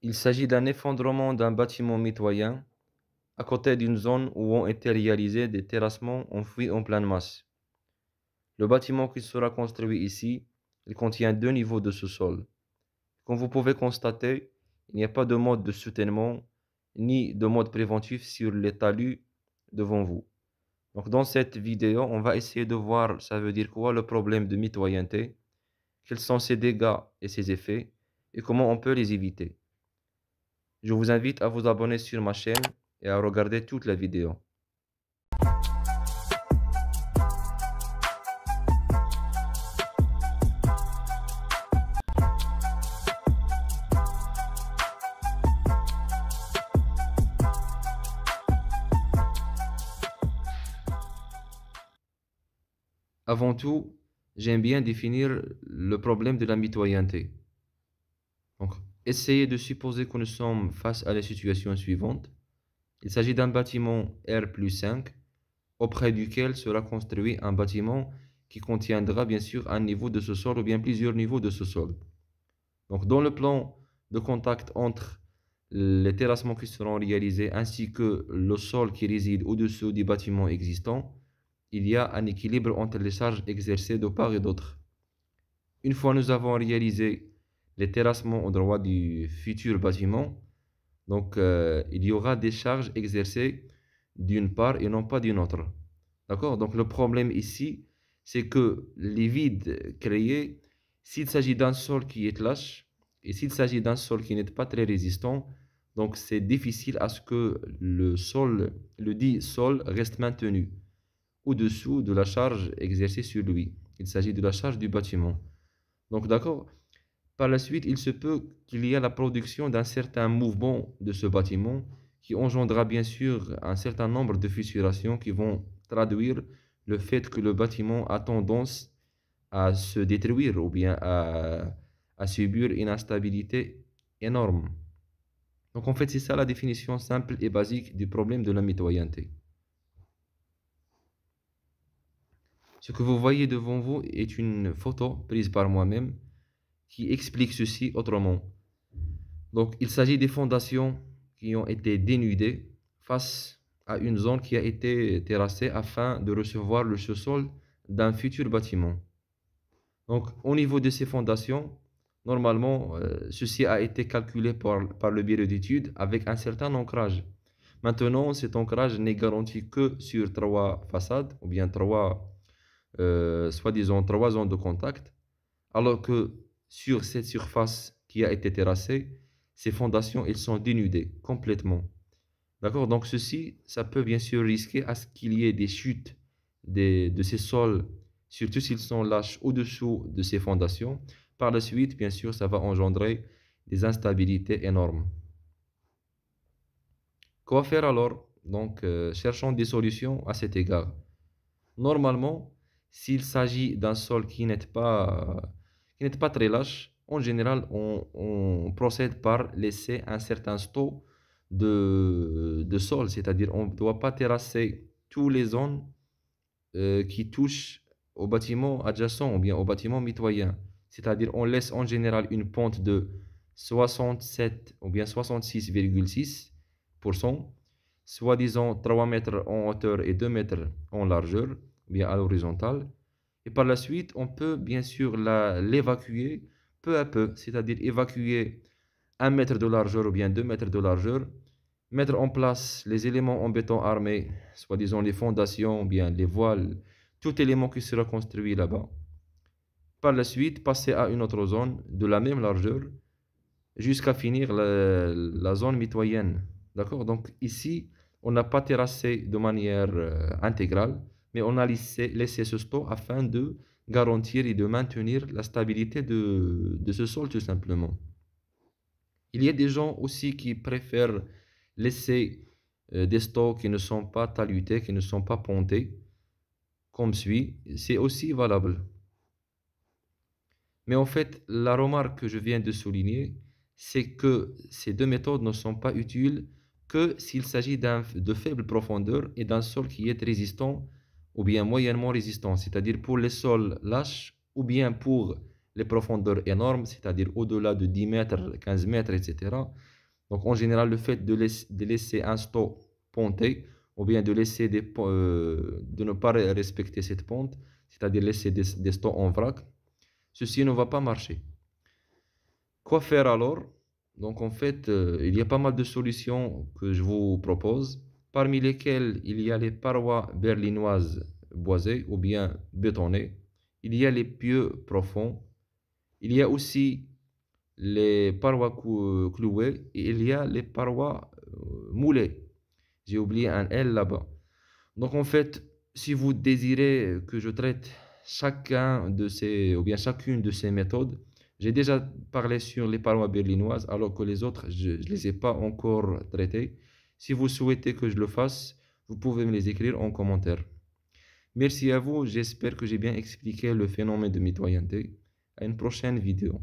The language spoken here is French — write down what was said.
Il s'agit d'un effondrement d'un bâtiment mitoyen à côté d'une zone où ont été réalisés des terrassements enfouis en pleine masse. Le bâtiment qui sera construit ici, il contient deux niveaux de sous-sol. Comme vous pouvez constater, il n'y a pas de mode de soutènement ni de mode préventif sur les talus devant vous. Donc dans cette vidéo, on va essayer de voir ça veut dire quoi le problème de mitoyenneté, quels sont ses dégâts et ses effets, et comment on peut les éviter. Je vous invite à vous abonner sur ma chaîne et à regarder toute la vidéo. Avant tout, j'aime bien définir le problème de la mitoyenneté. Donc, essayez de supposer que nous sommes face à la situation suivante. Il s'agit d'un bâtiment R+5 auprès duquel sera construit un bâtiment qui contiendra bien sûr un niveau de sous-sol ou bien plusieurs niveaux de sous-sol. Donc, dans le plan de contact entre les terrassements qui seront réalisés ainsi que le sol qui réside au-dessous du bâtiment existant, il y a un équilibre entre les charges exercées de part et d'autre. Une fois nous avons réalisé les terrassements au droit du futur bâtiment, donc il y aura des charges exercées d'une part et non pas d'une autre. D'accord? Donc le problème ici, c'est que les vides créés, s'il s'agit d'un sol qui est lâche et s'il s'agit d'un sol qui n'est pas très résistant, donc c'est difficile à ce que le sol, le dit sol, reste maintenu au-dessous de la charge exercée sur lui. Il s'agit de la charge du bâtiment. Donc d'accord, par la suite, il se peut qu'il y ait la production d'un certain mouvement de ce bâtiment qui engendrera bien sûr un certain nombre de fissurations qui vont traduire le fait que le bâtiment a tendance à se détruire ou bien à subir une instabilité énorme. Donc en fait, c'est ça la définition simple et basique du problème de la mitoyenneté. Ce que vous voyez devant vous est une photo prise par moi-même qui explique ceci autrement. Donc, il s'agit des fondations qui ont été dénudées face à une zone qui a été terrassée afin de recevoir le sous-sol d'un futur bâtiment. Donc, au niveau de ces fondations, normalement, ceci a été calculé par le bureau d'études avec un certain ancrage. Maintenant, cet ancrage n'est garanti que sur trois façades, ou bien soi-disant trois zones de contact, alors que sur cette surface qui a été terrassée, ces fondations, elles sont dénudées complètement. D'accord? Donc ceci, ça peut bien sûr risquer à ce qu'il y ait des chutes de ces sols, surtout s'ils sont lâches au-dessous de ces fondations. Par la suite, bien sûr, ça va engendrer des instabilités énormes. Quoi faire alors? Donc, cherchons des solutions à cet égard. Normalement, s'il s'agit d'un sol qui n'est pas très lâche, en général, on procède par laisser un certain stock de sol, c'est-à-dire on ne doit pas terrasser toutes les zones qui touchent au bâtiment adjacent ou bien au bâtiment mitoyen. C'est-à-dire on laisse en général une pente de 67 ou bien 66,6%, soi-disant 3 mètres en hauteur et 2 mètres en largeur, bien à l'horizontale. Et par la suite, on peut bien sûr l'évacuer peu à peu, c'est-à-dire évacuer 1 mètre de largeur ou bien 2 mètres de largeur, mettre en place les éléments en béton armé, soi-disant les fondations, bien les voiles, tout élément qui sera construit là-bas. Par la suite, passer à une autre zone de la même largeur jusqu'à finir la zone mitoyenne. D'accord? Donc ici, on n'a pas terrassé de manière intégrale, mais on a laissé ce stock afin de garantir et de maintenir la stabilité de ce sol tout simplement. Il y a des gens aussi qui préfèrent laisser des stocks qui ne sont pas talutés, qui ne sont pas pontés, comme suit. C'est aussi valable. Mais en fait, la remarque que je viens de souligner, c'est que ces deux méthodes ne sont pas utiles que s'il s'agit de faible profondeur et d'un sol qui est résistant ou bien moyennement résistant, c'est-à-dire pour les sols lâches ou bien pour les profondeurs énormes, c'est-à-dire au-delà de 10 mètres, 15 mètres, etc. Donc, en général, le fait de laisser un stock ponté, ou bien de ne pas respecter cette pente, c'est-à-dire laisser des stocks en vrac, ceci ne va pas marcher. Quoi faire alors? Donc, en fait, il y a pas mal de solutions que je vous propose, parmi lesquelles il y a les parois berlinoises boisées ou bien bétonnées, il y a les pieux profonds, il y a aussi les parois clouées et il y a les parois moulées. J'ai oublié un L là-bas. Donc en fait, si vous désirez que je traite chacun de ces, ou bien chacune de ces méthodes, j'ai déjà parlé sur les parois berlinoises, alors que les autres, je ne les ai pas encore traitées. Si vous souhaitez que je le fasse, vous pouvez me les écrire en commentaire. Merci à vous, j'espère que j'ai bien expliqué le phénomène de mitoyenneté. À une prochaine vidéo.